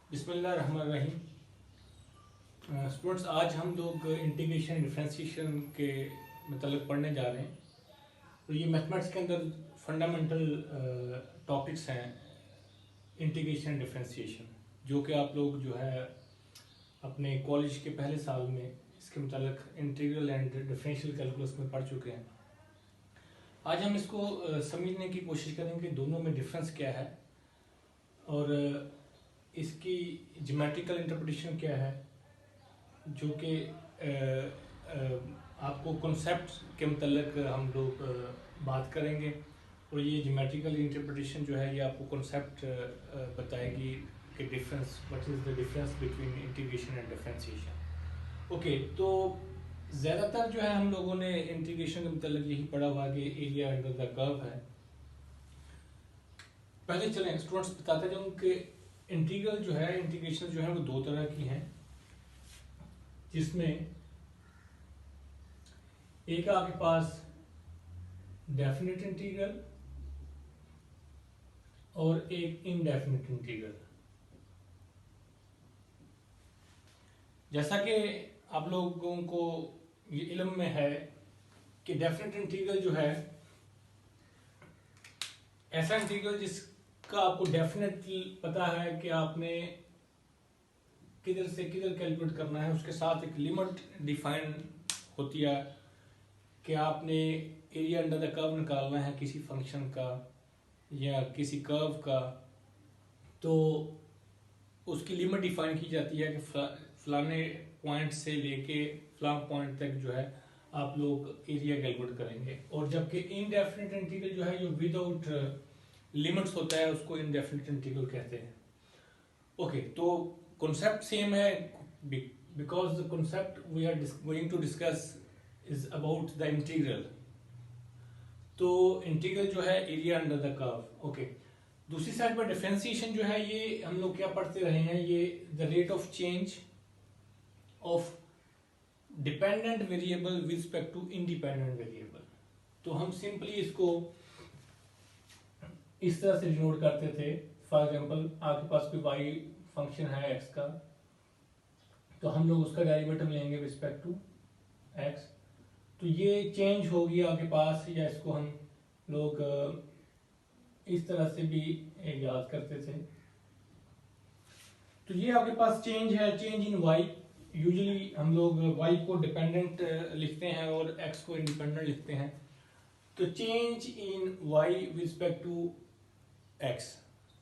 बिस्मिल्लाहिर्रहमानिर्रहीम। स्टूडेंट्स, आज हम लोग इंटीग्रेशन डिफरेंशिएशन के मतलब पढ़ने जा रहे हैं। तो ये मैथमेटिक्स के अंदर फंडामेंटल टॉपिक्स हैं इंटीग्रेशन डिफरेंशिएशन, जो कि आप लोग जो है अपने कॉलेज के पहले साल में इसके मतलब इंटीग्रल एंड डिफरेंशियल कैलकुलस में पढ़ चुके हैं। आज हम इसको समझने की कोशिश करेंगे दोनों में डिफरेंस क्या है और इसकी ज्योमेट्रिकल इंटरप्रिटेशन क्या है, जो कि आपको कॉन्सेप्ट के मतलब हम लोग बात करेंगे। और ये ज्योमेट्रिकल इंटरप्रिटेशन जो है ये आपको कॉन्सेप्ट बताएगी कि difference, what is the difference between integration and differentiation. Okay, तो ज़्यादातर जो है हम लोगों ने इंटीग्रेशन के मतलब यही पढ़ा हुआ कि एरिया अंडर द कर्व है। पहले चलें स्टूडेंट्स बताते जाऊँ कि इंटीग्रल जो है, इंटीग्रेशन जो है वो दो तरह की हैं, जिसमें एक आपके पास डेफिनेट इंटीग्रल और एक इनडेफिनेट इंटीग्रल। जैसा कि आप लोगों को ये इल्म में है कि डेफिनेट इंटीग्रल जो है ऐसा इंटीग्रल जिसका आपको डेफिनेट पता है कि आपने किधर से किधर कैलकुलेट करना है, उसके साथ एक लिमिट डिफाइन होती है कि आपने एरिया अंडर द कर्व निकालना है किसी फंक्शन का या किसी कर्व का, तो उसकी लिमिट डिफाइन की जाती है कि फलाने पॉइंट से लेके फलां पॉइंट तक जो है आप लोग एरिया कैलकुलेट करेंगे। और जबकि इनडेफिनेट इंटीग्रल जो है जो विदाउट लिमिट्स होता है उसको इनडेफिनेट इंटीग्रल कहते हैं। ओके, तो कॉन्सेप्ट सेम है because the concept we are going to discuss is about the integral. तो इंटीग्रल जो है area under the curve. Okay, दूसरी साइड पर डिफरेंशिएशन जो है ये हम लोग क्या पढ़ते रहे हैं, ये the rate of change of dependent variable with respect to independent variable. तो हम सिंपली इसको इस तरह से डिनोट करते थे। फॉर एग्जांपल, आपके पास कोई वाई फंक्शन है एक्स का, तो हम लोग उसका डेरिवेटिव लेंगे रिस्पेक्ट टू एक्स। तो ये चेंज होगी आपके पास, या इसको हम लोग इस तरह से भी याद करते थे। तो ये आपके पास चेंज है, चेंज इन वाई। यूजुअली हम लोग वाई को डिपेंडेंट लिखते हैं और एक्स को इंडिपेंडेंट लिखते हैं। तो change in y with respect to x,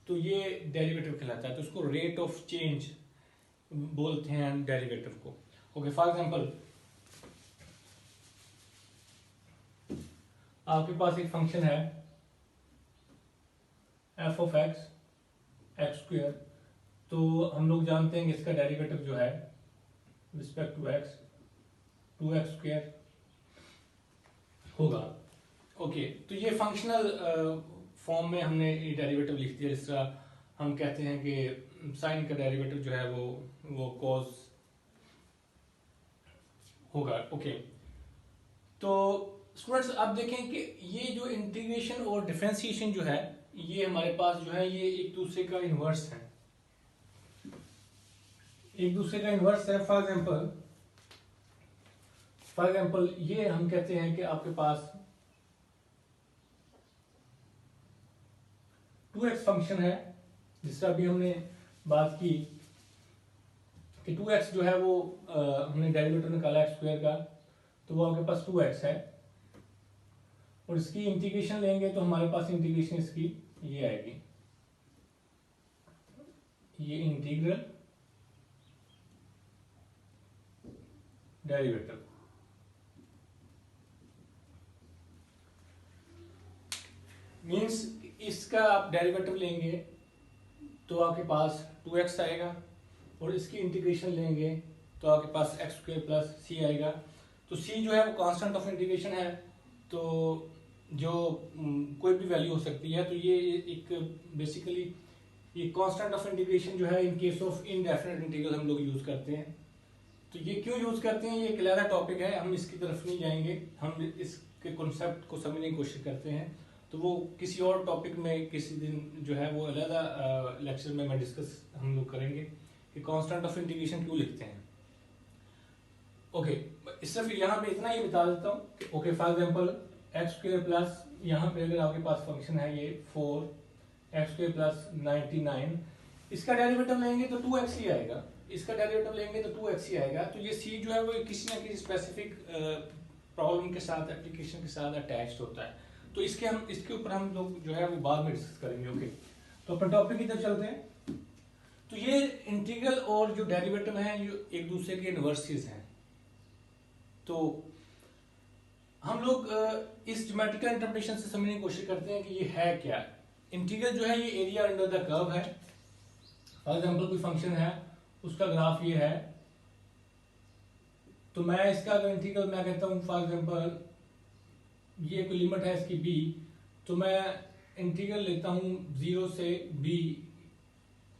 तो ये डेरिवेटिव कहलाता है। तो उसको रेट ऑफ चेंज बोलते हैं डेरिवेटिव को। ओके, फॉर एग्जांपल आपके पास एक फंक्शन है F of x x square. तो हम लोग जानते हैं कि इसका डेरिवेटिव जो है respect to x 2x square होगा। ओके, तो ये फंक्शनल फॉर्म में हमने ये डेरिवेटिव लिख दिया। जिस तरह हम कहते हैं कि साइन का डेरिवेटिव जो है वो कॉस होगा। ओके, तो स्टूडेंट्स आप देखें कि ये जो इंटीग्रेशन और डिफरेंशिएशन जो है ये हमारे पास जो है ये एक दूसरे का इन्वर्स है, एक दूसरे का इन्वर्स है। फॉर एग्जांपल ये हम कहते हैं कि आपके पास 2x फंक्शन है, जिसका अभी हमने बात की कि 2x जो है वो हमने डेरिवेटिव निकाला x स्क्वायर का, तो वो आपके पास 2x है। और इसकी इंटीग्रेशन लेंगे तो हमारे पास इंटीग्रेशन इसकी ये आएगी, ये इंटीग्रल डेरिवेटिव। मींस इसका आप डेरिवेटिव लेंगे तो आपके पास 2x आएगा, और इसकी इंटीग्रेशन लेंगे तो आपके पास x स्क्वायर प्लस c आएगा। तो c जो है वो कांस्टेंट ऑफ इंटीग्रेशन है, तो जो कोई भी वैल्यू हो सकती है। तो ये एक बेसिकली ये कांस्टेंट ऑफ इंटीग्रेशन जो है in case of indefinite integral हम लोग यूज करते हैं। तो ये क्यों यूज करते हैं, ये क्लियर टॉपिक है, हम इसकी तरफ नहीं जाएंगे, हम इसके कॉन्सेप्ट को समझने की कोशिश करते हैं। तो वो किसी और टॉपिक में किसी दिन जो है वो अलग लेक्चर में मैं डिस्कस हम लोग करेंगे कि कांस्टेंट ऑफ इंटीग्रेशन क्यों लिखते हैं। ओके, सिर्फ यहाँ पे इतना ही बता देता हूँ। Okay, for example x square plus, यहाँ पे अगर आपके पास फंक्शन है ये 4x स्क्वायर प्लस 99, इसका डेरिवेटिव लेंगे तो 2x ही आएगा, इसका डेरिवेटिव लेंगे तो 2x ही आएगा। तो ये c जो है वो किसी ना किसी स्पेसिफिक प्रॉब्लम के साथ, एप्लीकेशन के साथ अटैच्ड होता है। तो इसके ऊपर हम लोग जो है वो बाद में डिस्कस करेंगे। ओके, तो अपन टॉपिक की तरफ चलते हैं। तो ये इंटीग्रल और जो डेरिवेटिव हैं ये एक दूसरे के इनवर्सेस हैं। तो हम लोग इस ज्योमेट्रिकल इंटरप्रिटेशन से समझने की कोशिश करते हैं कि ये है क्या। इंटीग्रल जो है ये एरिया अंडर द कर्व है। फॉर एग्जांपल कोई फंक्शन है, उसका ग्राफ ये है, तो मैं इसका अगर इंटीग्रल मैं कहता हूँ फॉर एग्जांपल ये कोई लिमिट है इसकी b, तो मैं इंटीग्रल लेता हूँ 0 से b,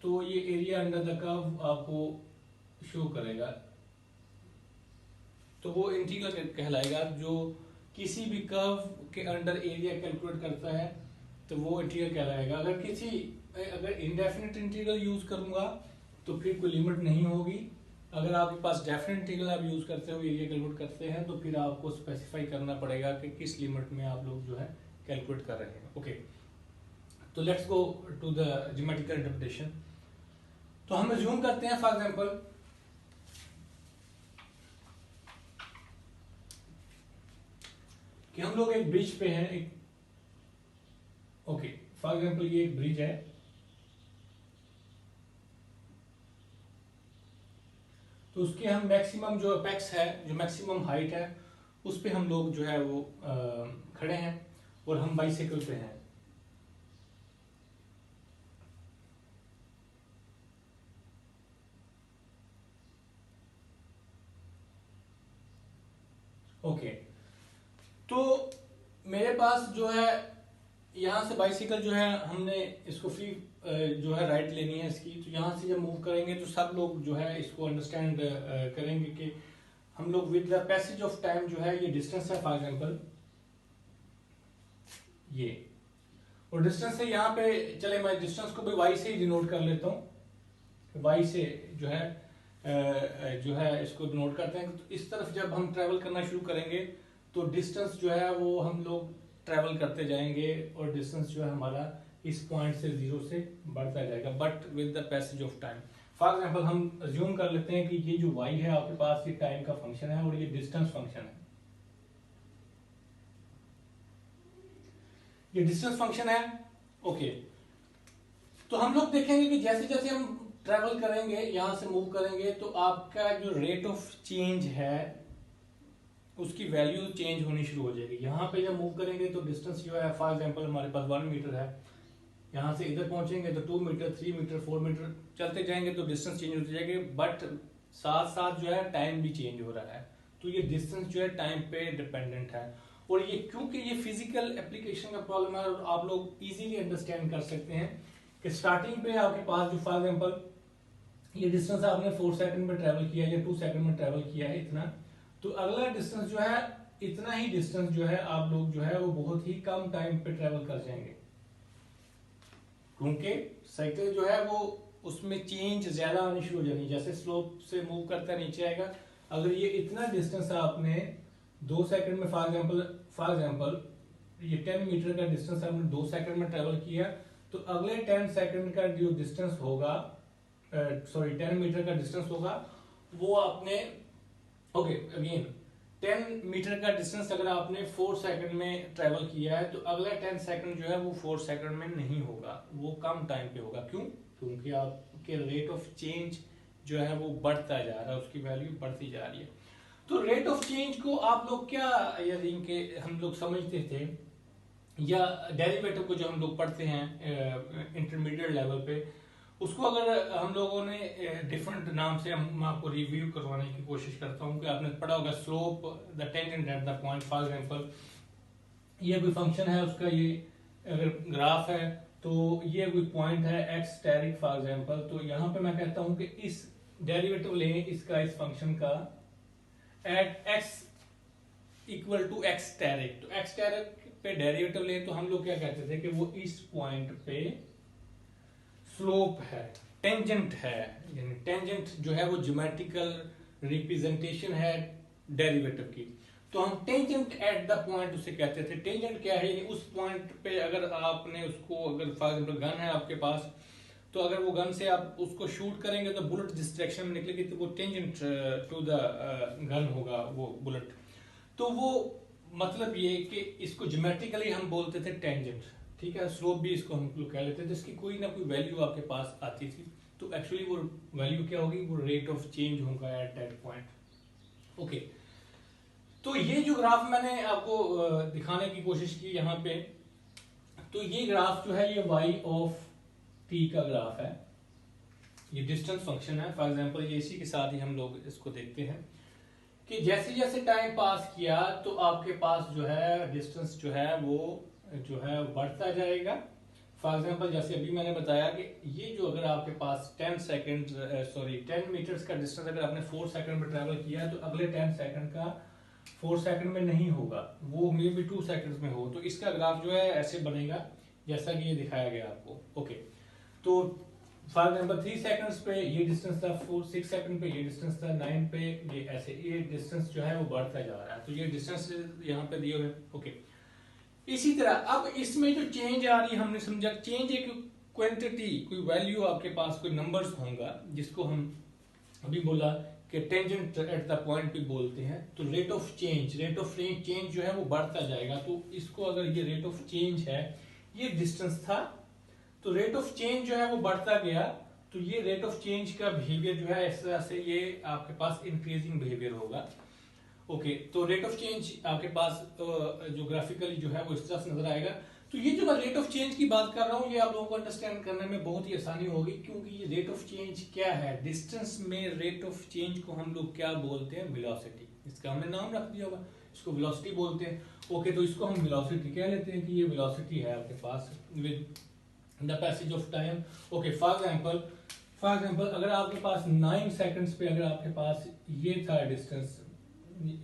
तो ये एरिया अंडर द कर्व आपको शो करेगा। तो वो इंटीग्रल कहलाएगा। जो किसी भी कर्व के अंडर एरिया कैलकुलेट करता है तो वो इंटीग्रल कहलाएगा। अगर इंडेफिनिट इंटीग्रल यूज करूंगा तो फिर कोई लिमिट नहीं होगी। अगर आपके पास डेफिनेट इंटीग्रल आप यूज करते हो, एरिया कैलकुलेट करते हैं, तो फिर आपको स्पेसिफाई करना पड़ेगा कि किस लिमिट में आप लोग जो है कैलकुलेट कर रहे हैं। ओके, तो let's go to the geometrical interpretation. तो हम अज्यूम करते हैं फॉर एग्जांपल कि हम लोग एक ब्रिज पे हैं। ओके, फॉर एग्जांपल ये एक ब्रिज है, तो उसके हम मैक्सिमम जो अपेक्स है, जो मैक्सिमम हाइट है, उस पे हम लोग जो है वो खड़े हैं और हम बाइसिकल पे हैं। ओके, तो मेरे पास जो है यहाँ से बाइसिकल जो है हमने इसको फ्री जो है राइट लेनी है इसकी। तो यहाँ से जब मूव करेंगे तो सब लोग जो है इसको अंडरस्टैंड करेंगे कि हम लोग with the passage of time जो है ये डिस्टेंस है फॉर एग्जांपल ये, और डिस्टेंस से यहाँ पे चले मैं डिस्टेंस को भी y से ही डिनोट कर लेता हूँ। y से जो है इसको डिनोट करते हैं। तो इस तरफ जब हम ट्रेवल करना शुरू करेंगे तो डिस्टेंस जो है वो हम लोग ट्रेवल करते जाएंगे और डिस्टेंस जो है हमारा इस पॉइंट से 0 से बढ़ता जाएगा, but with the passage of time. For example हम अज्यूम कर लेते हैं कि ये जो y है आपके पास ये टाइम का फंक्शन है और ये डिस्टेंस फंक्शन है। ये डिस्टेंस फंक्शन है। ओके, तो हम लोग देखेंगे कि जैसे जैसे हम ट्रेवल करेंगे, यहां से मूव करेंगे, तो आपका जो रेट ऑफ चेंज है उसकी वैल्यू चेंज होनी शुरू हो जाएगी। यहाँ पे जब मूव करेंगे तो डिस्टेंस जो है फॉर एग्जांपल हमारे पास 1 मीटर है, यहाँ से इधर पहुंचेंगे तो 2 मीटर, 3 मीटर, 4 मीटर चलते जाएंगे तो डिस्टेंस चेंज होती जाएगी, बट साथ साथ जो है टाइम भी चेंज हो रहा है। तो ये डिस्टेंस जो है टाइम पे डिपेंडेंट है। और ये क्योंकि ये फिजिकल एप्लीकेशन का प्रॉब्लम है और आप लोग इजीली अंडरस्टैंड कर सकते हैं कि स्टार्टिंग पे आपके पास जो फॉर एग्जांपल ये डिस्टेंस आपने 4 सेकंड में ट्रेवल किया या 2 सेकंड में ट्रेवल किया है इतना, तो अगला डिस्टेंस जो है इतना ही डिस्टेंस जो है आप लोग जो है वो बहुत ही कम टाइम पे ट्रेवल कर जाएंगे, क्योंकि साइकिल जो है वो उसमें चेंज ज्यादा आनी शुरू हो जानी। जैसे स्लोप से मूव करता है नीचे आएगा, अगर ये इतना डिस्टेंस आपने 2 सेकंड में फॉर एग्जांपल ये 10 मीटर का डिस्टेंस आपने 2 सेकंड में ट्रेवल किया, तो अगले 10 सेकंड का जो डिस्टेंस होगा 10 मीटर का डिस्टेंस होगा वो आपने अगेन 10 मीटर का डिस्टेंस अगर आपने 4 सेकंड में ट्रेवल किया है, तो अगला 10 सेकंड जो है वो 4 सेकंड में नहीं होगा, वो कम टाइम पे होगा। क्यों? क्योंकि आपके रेट ऑफ चेंज जो है वो बढ़ता जा रहा है, उसकी वैल्यू बढ़ती जा रही है। तो रेट ऑफ चेंज को आप लोग क्या यदि हम लोग समझते थे, या डेरिवेटिव को जो हम लोग पढ़ते हैं इंटरमीडिएट लेवल पे, उसको अगर हम लोगों ने डिफरेंट नाम से हम आपको रिव्यू करवाने की कोशिश करता हूँ कि आपने पढ़ा होगा slope the tangent at the point. For example ये कोई फंक्शन है, उसका ये अगर ग्राफ है तो ये कोई पॉइंट है x स्टेरिक फॉर एग्जांपल, तो यहाँ पे मैं कहता हूँ कि इस डेरिवेटिव लें इसका, इस फंक्शन का at x equal to x asterisk. तो x स्टेरिक पे डेरिवेटिव लें तो हम लोग क्या कहते थे कि वो इस पॉइंट पे स्लोप है, टेंजेंट है, यानी टेंजेंट जो है वो ज्योमेट्रिकल रिप्रेजेंटेशन है डेरिवेटिव की। तो हम टेंजेंट एट द पॉइंट उसे कहते थे। टेंजेंट क्या है, यानी उस पॉइंट पे अगर आपने उसको, अगर फॉर एग्जाम्पल गन है आपके पास, तो अगर वो गन से आप उसको शूट करेंगे तो बुलेट जिस डायरेक्शन में निकलेगी तो वो टेंजेंट टू द गन होगा वो बुलेट। तो वो मतलब ये कि इसको ज्योमेट्रिकली हम बोलते थे टेंजेंट, ठीक है। स्लोप भी इसको हम लोग कह लेते थे, जिसकी कोई ना कोई वैल्यू आपके पास आती थी। तो एक्चुअली वो वैल्यू क्या होगी, वो रेट ऑफ चेंज होगा एट दैट पॉइंट। ओके, तो ये जो ग्राफ मैंने आपको दिखाने की कोशिश की यहाँ पे, तो ये ग्राफ जो है ये y ऑफ t का ग्राफ है, ये डिस्टेंस फंक्शन है। फॉर एग्जांपल ये इसी के साथ ही हम लोग इसको देखते हैं कि जैसे जैसे टाइम पास किया तो आपके पास जो है डिस्टेंस जो है वो जो है बढ़ता जाएगा। फॉर एग्जांपल जैसे अभी मैंने बताया कि ये जो अगर आपके पास 10 मीटर्स का डिस्टेंस अगर आपने 4 सेकंड में ट्रेवल किया तो अगले 10 सेकंड का 4 सेकंड में नहीं होगा, वो मे बी 2 सेकंड्स में हो। तो इसका ग्राफ जो है ऐसे बनेगा जैसा कि ये दिखाया गया आपको। ओके, तो फॉर एग्जाम्पल 3 सेकंड्स पे ये डिस्टेंस था, 6 सेकंड पे ये डिस्टेंस था, 9 पे ये ऐसे, ये डिस्टेंस जो है वो बढ़ता जा रहा है। तो ये डिस्टेंस यहाँ पे दिए हुए। ओके, इसी तरह अब इसमें जो चेंज आ रही है, हमने समझा चेंज एक क्वांटिटी, कोई वैल्यू आपके पास, कोई नंबर्स होगा जिसको हम अभी बोला कि टेंजेंट एट द पॉइंट भी बोलते हैं। तो रेट ऑफ चेंज जो है वो बढ़ता जाएगा। तो इसको अगर ये रेट ऑफ चेंज है, ये डिस्टेंस था, तो रेट ऑफ चेंज जो है वो बढ़ता गया। तो ये रेट ऑफ चेंज का बिहेवियर जो है इस तरह से ये आपके पास इंक्रीजिंग बिहेवियर होगा। ओके, तो रेट ऑफ चेंज आपके पास जो ग्राफिकली जो है वो इस तरह से नजर आएगा। तो ये जो मैं रेट ऑफ चेंज की बात कर रहा हूँ, ये आप लोगों को अंडरस्टैंड करने में बहुत ही आसानी होगी, क्योंकि ये रेट ऑफ चेंज क्या है, डिस्टेंस में रेट ऑफ चेंज को हम लोग क्या बोलते हैं, वेलोसिटी। इसका हमने नाम रख दिया होगा, इसको वेलोसिटी बोलते हैं। ओके, तो इसको हम वेलोसिटी कह लेते हैं कि ये वेलोसिटी है आपके पास with the passage of time. Okay, for example अगर आपके पास 9 सेकंड्स पे अगर आपके पास ये था डिस्टेंस,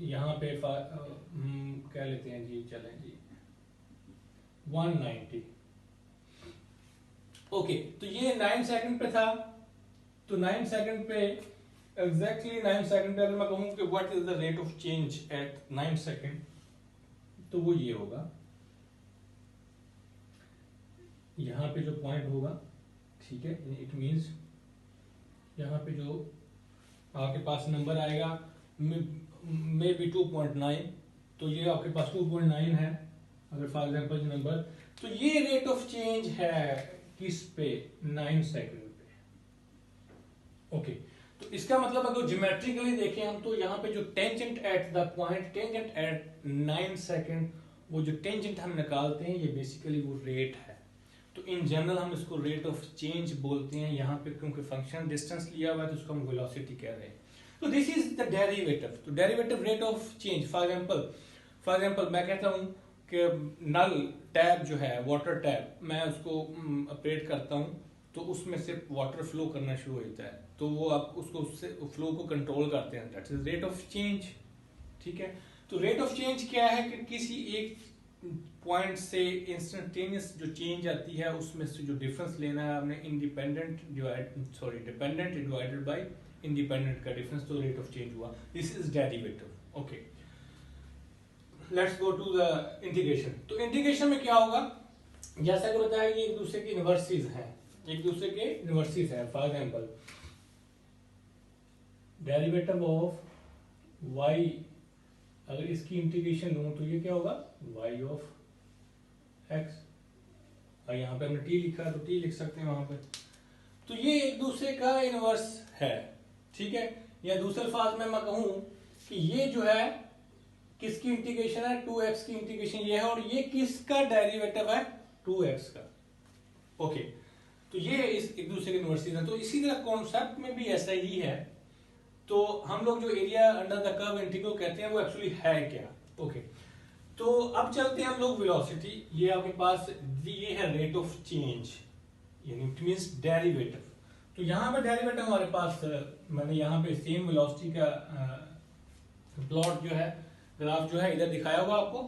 यहाँ पे कह लेते हैं जी, चलें जी 190। ओके, तो ये 9 सेकंड पे था। तो 9 सेकंड पे एग्जैक्टली 9 सेकंड पे अगर मैं कहूँ कि what is the rate of change at 9 second, तो वो ये होगा, यहाँ पे जो पॉइंट होगा, ठीक है, इट मींस यहाँ पे जो आपके पास नंबर आएगा मे बी 2.9, तो ये आपके पास 2.9 है अगर फॉर एग्जांपल नंबर। तो ये रेट ऑफ चेंज है किस पे, 9 सेकंड पे। ओके, तो इसका मतलब अगर ज्योमेट्रिकली देखें हम, तो यहाँ पे जो tangent at the point, tangent at 9 second, वो जो टेंजेंट हम निकालते हैं, ये बेसिकली वो रेट है। तो इन जनरल हम इसको रेट ऑफ चेंज बोलते हैं। यहाँ पे क्योंकि फंक्शन डिस्टेंस लिया हुआ है तो उसको हम वेलोसिटी कह रहे हैं। तो दिस इज द डेरिवेटिव। तो derivative rate of change, for example मैं कहता हूँ कि नल टैब जो है, वाटर टैब, मैं उसको ऑपरेट करता हूँ, तो उसमें से वाटर फ्लो करना शुरू होता है, तो वो आप उसको उससे फ्लो को कंट्रोल करते हैं, that is rate of change. ठीक है, तो रेट ऑफ चेंज क्या है कि किसी एक पॉइंट से इंस्टेंटेनियस जो चेंज आती है उसमें से जो डिफरेंस लेना है आपने, डिपेंडेंट डिवाइडेड बाय इंडिपेंडेंट का डिफरेंस, तो रेट ऑफ चेंज हुआ। This is derivative. Okay, let's go to the integration. तो इंटीग्रेशन में क्या होगा, जैसा कि बताया ये एक दूसरे के इनवर्सेस हैं, for example derivative of y, अगर इसकी इंटीग्रेशन लूं तो ये क्या होगा, y ऑफ x, और यहाँ पे हमने t लिखा है तो t लिख सकते हैं वहां पे। तो ये एक दूसरे का इनवर्स है, ठीक है। या दूसरे अल्फाज में मैं कहूं कि ये जो है किसकी इंटीग्रेशन है, 2x की इंटीग्रेशन ये है, और ये किसका डेरिवेटिव है, 2x का। ओके, तो ये इस एक दूसरे के इनवर्सेस है। तो इसी तरह कॉन्सेप्ट में भी ऐसा ही है। तो हम लोग जो area under the curve integral कहते हैं वो एक्चुअली है क्या। ओके, तो अब चलते हैं हम लोग वेलोसिटी। ये आपके पास ये है रेट ऑफ चेंज, यानी इट मींस डेरिवेटिव। तो यहाँ पे डेरिवेटिव हमारे पास, मैंने यहाँ पे सेम वेलोसिटी का प्लॉट जो है, ग्राफ जो है इधर दिखाया हुआ आपको।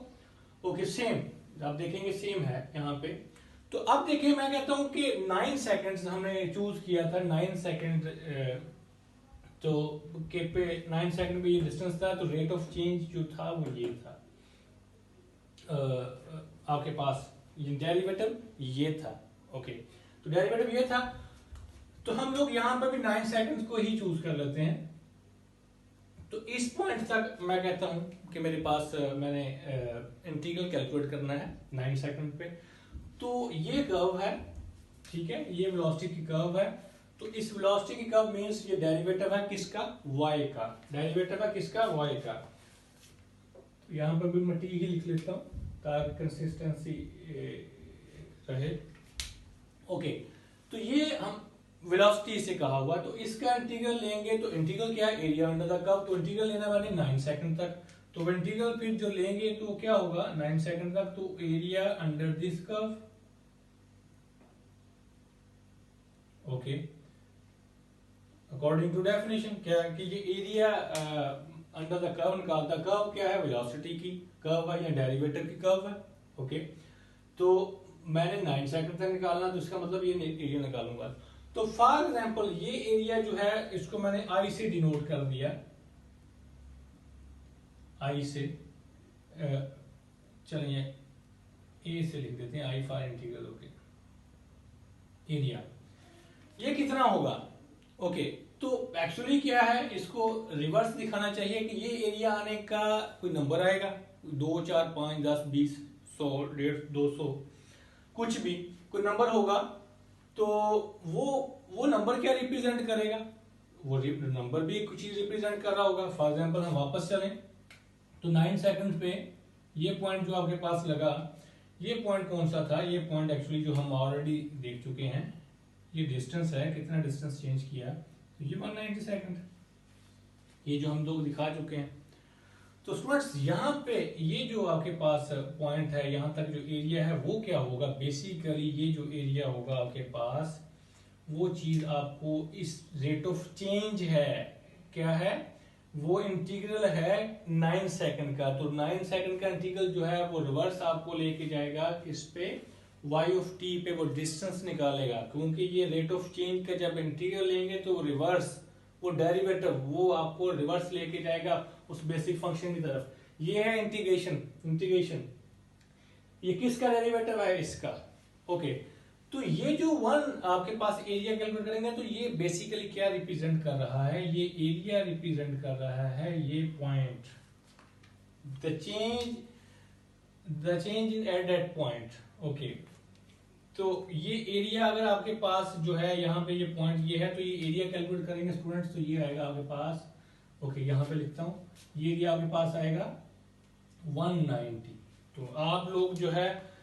ओके, सेम आप देखेंगे सेम है यहाँ पे। तो अब देखिए मैं कहता हूं कि 9 सेकंड्स हमने चूज किया था, 9 सेकंड तो के पे 9 सेकंड पे ये डिस्टेंस था, तो रेट ऑफ चेंज जो था वो ये था आपके पास, ये डेरिवेटिव ये था। ओके, तो डेरिवेटिव ये था, तो हम लोग यहां पर भी 9 सेकंड्स को ही चूज कर लेते हैं। तो इस पॉइंट तक मैं कहता हूं कि मेरे पास मैंने इंटीग्रल कैलकुलेट करना है 9 सेकंड पे। तो ये कर्व है, ठीक है, ये वेलोसिटी की कर्व है। तो इस वेलोसिटी की कर्व मींस ये डेरिवेटिव है किसका, y का, डेरिवेटिव है किसका, y का। तो यहां पर भी मैं t ही लिख लेता हूं ताकि कंसिस्टेंसी रहे। ओके, तो ये हम वेलोसिटी से कहा हुआ, तो इसका इंटीग्रल लेंगे, तो इंटीग्रल क्या है, एरिया अंडर द कर्व। तो इंटीग्रल लेना मैंने 9 सेकंड तक, तो इंटीग्रल फिर जो लेंगे तो क्या होगा 9 सेकंड तक, तो area under this curve. Okay, according to definition क्या है कि ये एरिया अंडर द कर्व निकालता, कर्व क्या है, वेलोसिटी की कर्व है या डेरिवेटिव की कर्व है। ओके, तो मैंने 9 सेकंड तक निकालना, तो इसका मतलब ये एरिया निकालूंगा। तो फॉर एग्जांपल ये एरिया जो है इसको मैंने आई से डिनोट कर दिया, आई से, चलिए ए से लिख देते हैं, I for integral. Okay, area ये कितना होगा। ओके, तो एक्चुअली क्या है, इसको रिवर्स दिखाना चाहिए कि ये एरिया आने का कोई नंबर आएगा, 2 4 5 10 20 100 150 200 कुछ भी कोई नंबर होगा, तो वो नंबर क्या रिप्रेजेंट करेगा, वो नंबर भी कुछ चीज रिप्रेजेंट कर रहा होगा। फॉर एग्जांपल हम वापस चलें, तो 9 सेकंड पे ये पॉइंट जो आपके पास लगा, ये पॉइंट कौन सा था, ये पॉइंट एक्चुअली जो हम ऑलरेडी देख चुके हैं, ये डिस्टेंस है, कितना डिस्टेंस चेंज किया, तो ये 190 सेकंड, ये जो हम लोग दिखा चुके हैं। तो स्टूडेंट्स यहाँ पे ये जो आपके पास पॉइंट है, यहाँ तक जो एरिया है वो क्या होगा, बेसिकली ये जो एरिया होगा आपके पास, वो चीज आपको इस रेट ऑफ चेंज है, क्या है, वो इंटीग्रल है 9 सेकंड का। तो 9 सेकंड का इंटीग्रल जो है वो रिवर्स आपको लेके जाएगा इस पे y ऑफ t पे, वो डिस्टेंस निकालेगा, क्योंकि ये रेट ऑफ चेंज का जब इंटीग्रल लेंगे तो रिवर्स वो डेरिवेटिव वो आपको रिवर्स लेके जाएगा उस बेसिक फंक्शन की तरफ। ये है इंटीग्रेशन, ये किसका डेरिवेटिव है, इसका। ओके, तो ये जो वन आपके पास एरिया कैलकुलेट करेंगे, तो ये बेसिकली क्या रिप्रेजेंट कर रहा है, ये एरिया रिप्रेजेंट कर रहा है, ये point, the change in at that point. Okay, तो ये एरिया अगर आपके पास जो है यहाँ पे ये पॉइंट ये है, तो ये एरिया कैलकुलेट करेंगे स्टूडेंट्स, तो ये आएगा आपके पास। ओके, यहाँ पे लिखता हूँ, ये एरिया आपके पास आएगा 190। तो आप लोग जो है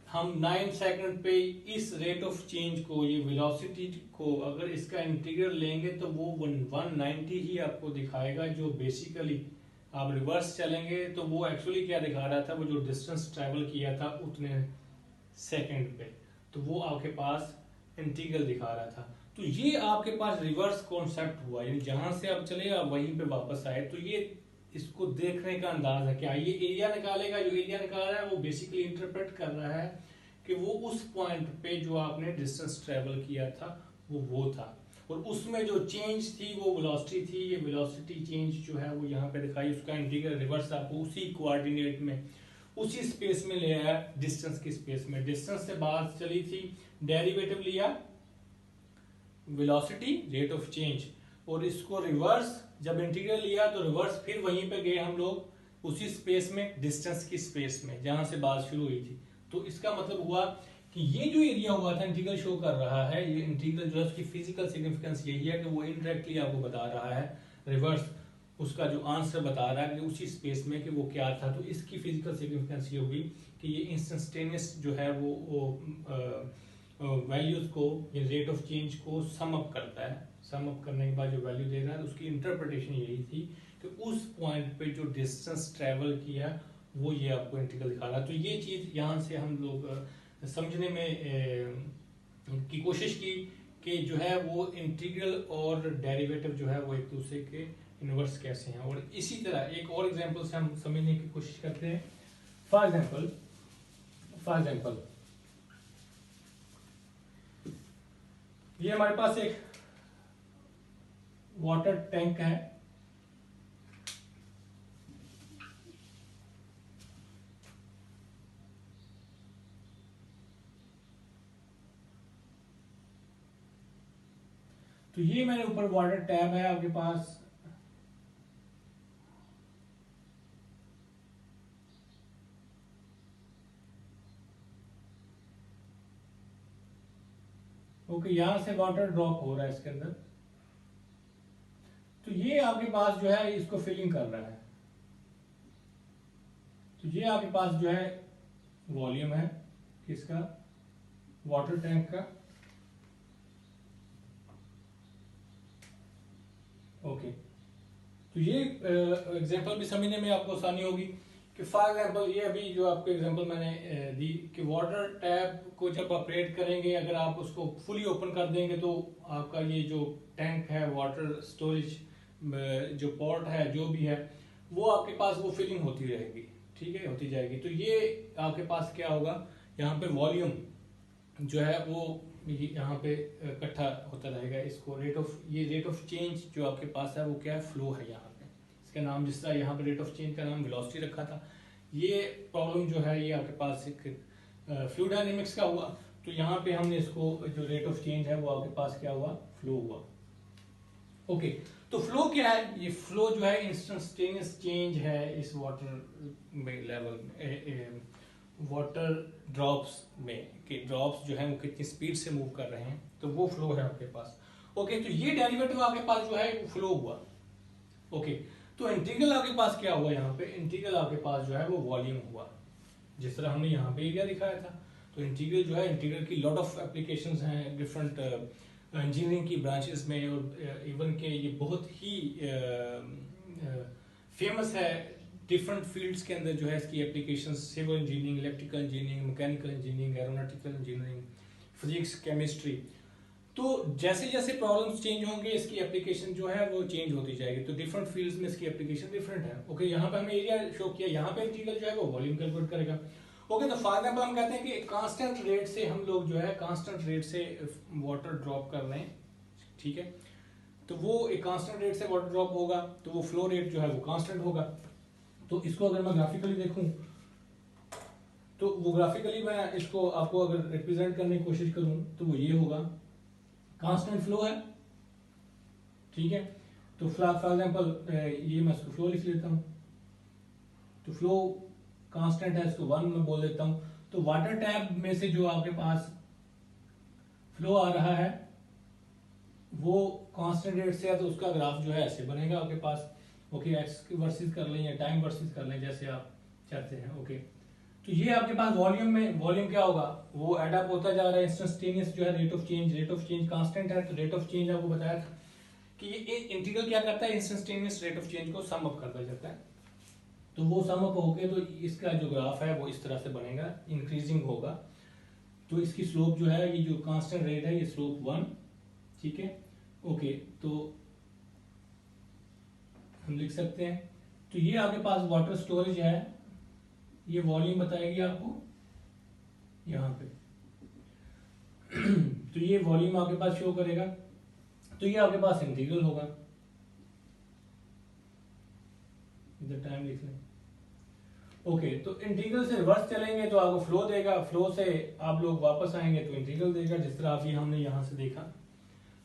हम 9 सेकंड पे इस रेट ऑफ चेंज को, ये वेलोसिटी को अगर इसका इंटीग्रल लेंगे तो वो 190 ही आपको दिखाएगा। जो बेसिकली आप रिवर्स चलेंगे तो वो एक्चुअली क्या दिखा रहा था, वो जो डिस्टेंस ट्रेवल किया था उतने सेकंड पे, तो वो आपके पास इंटीग्रल दिखा रहा था। तो ये आपके पास रिवर्स कॉन्सेप्ट हुआ, यानी जहां से आप चले आप वहीं पे वापस आए। तो ये इसको देखने का अंदाज है, क्या ये एरिया निकालेगा, जो एरिया निकाल रहा है वो बेसिकली इंटरप्रेट कर रहा है कि वो उस पॉइंट पे जो आपने डिस्टेंस ट्रेवल किया था वो था, और उसमें जो चेंज थी वो वेलोसिटी थी। ये वेलोसिटी चेंज जो है वो यहाँ पे दिखाई, उसका इंटीग्रल रिवर्स आपको उसी कोऑर्डिनेट में, उसी स्पेस में ले आया, डिस्टेंस की स्पेस में। डिस्टेंस से बात चली थी, डेरिवेटिव लिया वेलोसिटी रेट ऑफ चेंज, और इसको रिवर्स जब इंटीग्रल लिया तो रिवर्स फिर वहीं पे गए हम लोग उसी स्पेस में, डिस्टेंस की स्पेस में जहां से बात शुरू हुई थी। तो इसका मतलब हुआ कि ये जो एरिया हुआ था इंटीग्रल शो कर रहा है, ये इंटीग्रल जो है उसकी फिजिकल सिग्निफिकेंस यही है कि वो इनडायरेक्टली आपको बता रहा है, रिवर्स उसका जो आंसर बता रहा है कि उसी स्पेस में कि वो क्या था। तो इसकी फिजिकल सिग्निफिकेंस ये होगी कि ये इंस्टेंटेनियस जो है वो वैल्यूज को, ये रेट ऑफ चेंज को सम अप करता है। सम अप करने के बाद जो वैल्यू दे रहा है, उसकी इंटरप्रिटेशन यही थी कि उस पॉइंट पे जो डिस्टेंस ट्रेवल किया वो ये आपको इंटीग्रल दिखा रहा है। तो ये चीज यहाँ से हम लोग समझने में की कोशिश की कि जो है वो इंटीग्रल और डेरिवेटिव जो है वो एक दूसरे के इनवर्स कैसे हैं। और इसी तरह एक और एग्जांपल से हम समझने की कोशिश करते हैं। फॉर एग्जांपल फॉर एग्जाम्पल ये हमारे पास एक वाटर टैंक है, तो ये मेरे ऊपर वाटर टैब है आपके पास, ओके, यहां से वाटर ड्रॉप हो रहा है इसके अंदर। तो ये आपके पास जो है इसको फिलिंग कर रहा है। तो ये आपके पास जो है वॉल्यूम है किसका, वाटर टैंक का। ओके, तो ये एग्जांपल भी समझने में आपको आसानी होगी कि फॉर एग्जांपल ये अभी जो आपको एग्जांपल मैंने दी कि वाटर टैप को जब ऑपरेट करेंगे, अगर आप उसको फुली ओपन कर देंगे तो आपका ये जो टैंक है, वाटर स्टोरेज जो पॉट है, जो भी है, वो आपके पास वो फिलिंग होती रहेगी, ठीक है, होती जाएगी। तो ये आपके पास क्या होगा, यहाँ पे वॉल्यूम जो है वो यहाँ पे इकट्ठा होता रहेगा। इसको रेट ऑफ चेंज जो आपके पास है वो क्या है, फ्लो है। यहाँ पे इसका नाम, जिस तरह यहाँ पे रेट ऑफ चेंज का नाम वेलोसिटी रखा था, ये प्रॉब्लम जो है ये आपके पास एक फ्लूइड डायनेमिक्स का हुआ। तो यहाँ पे हमने इसको जो रेट ऑफ चेंज है वो आपके पास क्या हुआ, फ्लो हुआ। ओके, तो फ्लो क्या है, ये फ्लो जो है इंस्टेंटेनियस चेंज है इस वाटर में लेवल में, वाटर ड्रॉप्स में, कि ड्रॉप्स जो है वो कितनी स्पीड से मूव कर रहे हैं, तो वो फ्लो है आपके पास। ओके, तो ये डेरिवेटिव आपके पास जो है फ्लो हुआ। ओके, तो इंटीग्रल आपके पास क्या हुआ, यहाँ पे इंटीग्रल आपके पास जो है वो वॉल्यूम हुआ, जिस तरह हमने यहाँ पे एरिया दिखाया था। तो इंटीग्रल जो है, इंटीग्रल की लॉट ऑफ एप्लीकेशंस हैं डिफरेंट इंजीनियरिंग की ब्रांचेस में, और इवन के ये बहुत ही फेमस है डिफरेंट फील्ड्स के अंदर जो है इसकी applications, civil engineering, electrical engineering, mechanical engineering, aeronautical engineering, physics, chemistry. तो जैसे जैसे प्रॉब्लम्स चेंज होंगे इसकी एप्लीकेशन जो है वो चेंज होती जाएगी। तो डिफरेंट फील्ड्स में इसकी एप्लीकेशन डिफरेंट है। ओके, यहाँ पे हमें एरिया शो किया, यहाँ पे इंटीग्रल जो है वो वॉल्यूम कैलकुलेट करेगा। ओके, तो फॉर एग्जांपल हम कहते हैं कि कांस्टेंट रेट से हम लोग जो है कांस्टेंट रेट से वाटर ड्रॉप कर रहे हैं, ठीक है। तो वो एक कांस्टेंट रेट से वाटर ड्रॉप होगा, तो वो फ्लो रेट जो है वो कांस्टेंट होगा। तो इसको अगर मैं ग्राफिकली देखूं, तो वो ग्राफिकली मैं इसको आपको अगर रिप्रेजेंट करने की कोशिश करूं तो वो ये होगा, कांस्टेंट फ्लो है, ठीक है। तो फॉर एग्जांपल ये मैं इसको फ्लो लिख लेता हूं, तो फ्लो कांस्टेंट है, इसको 1 में बोल देता हूं। तो वाटर टैप में से जो आपके पास फ्लो आ रहा है वो कांस्टेंट रेट से है, तो उसका ग्राफ जो है ऐसे बनेगा आपके पास। ओके, एक्स वर्सेस कर लें या टाइम वर्सेस कर लें, जैसे आप चाहते हैं। ओके, तो ये आपके पास वॉल्यूम में, वॉल्यूम क्या होगा, वो एड अप होता जा रहा है। इंस्टेंटेनियस जो है रेट ऑफ चेंज कांस्टेंट है, तो रेट ऑफ चेंज आपको बताया था कि ये इंटीग्रल क्या करता है, इंस्टेंटेनियस रेट ऑफ चेंज को सम अप करता जाता है। तो वो सम अप होके तो इसका जो ग्राफ है वो इस तरह से बनेगा, इंक्रीजिंग होगा। तो इसकी स्लोप जो है, ये जो कांस्टेंट रेट है, ये स्लोप 1, ठीक है। ओके, तो हम लिख सकते हैं, तो ये आपके पास वाटर स्टोरेज है, ये वॉल्यूम बताएगी आपको यहाँ पे। तो ये वॉल्यूम आपके पास शो करेगा, तो ये आपके पास इंटीग्रल होगा, इधर टाइम लिख लें। ओके, तो इंटीग्रल से रिवर्स चलेंगे तो आपको फ्लो देगा, फ्लो से आप लोग वापस आएंगे तो इंटीग्रल देगा, जिस तरह अभी हमने यहाँ से देखा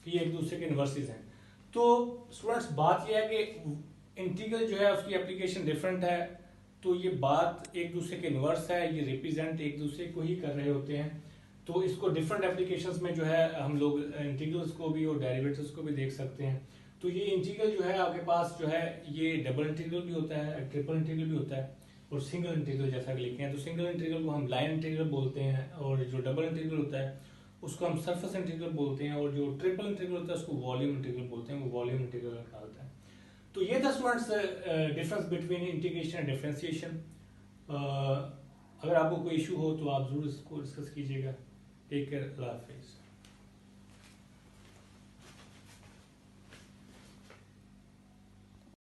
कि ये एक दूसरे के इन्वर्सेस हैं। तो स्टूडेंट्स, बात यह है कि इंटीग्रल जो है उसकी एप्लीकेशन डिफरेंट है, तो ये बात एक दूसरे के इन्वर्स है, ये रिप्रेजेंट एक दूसरे को ही कर रहे होते हैं। तो इसको डिफरेंट एप्लीकेशंस में जो है हम लोग इंटीग्रल्स को भी और डेरिवेटिव्स को भी देख सकते हैं। तो ये इंटीग्रल जो है आपके पास जो है ये डबल इंटीग्रल भी होता है, ट्रिपल इंटीग्रल भी होता है, और सिंगल इंटीग्रल जैसा कि लिखे हैं। तो सिंगल इंटीग्रल को हम लाइन इंटीग्रल बोलते हैं, और जो डबल इंटीग्रल होता है उसको हम सरफेस इंटीग्रल बोलते हैं, और जो ट्रिपल इंटीग्रल होता है उसको वॉल्यूम इंटीग्रल बोलते हैं, वो वॉल्यूम इंटीग्रल निकालता है। तो ये था students difference between integration and differentiation. अगर आपको कोई इशू हो तो आप जरूर इसको डिस्कस कीजिएगा। टेक केयर, अल्लाह हाफिज़।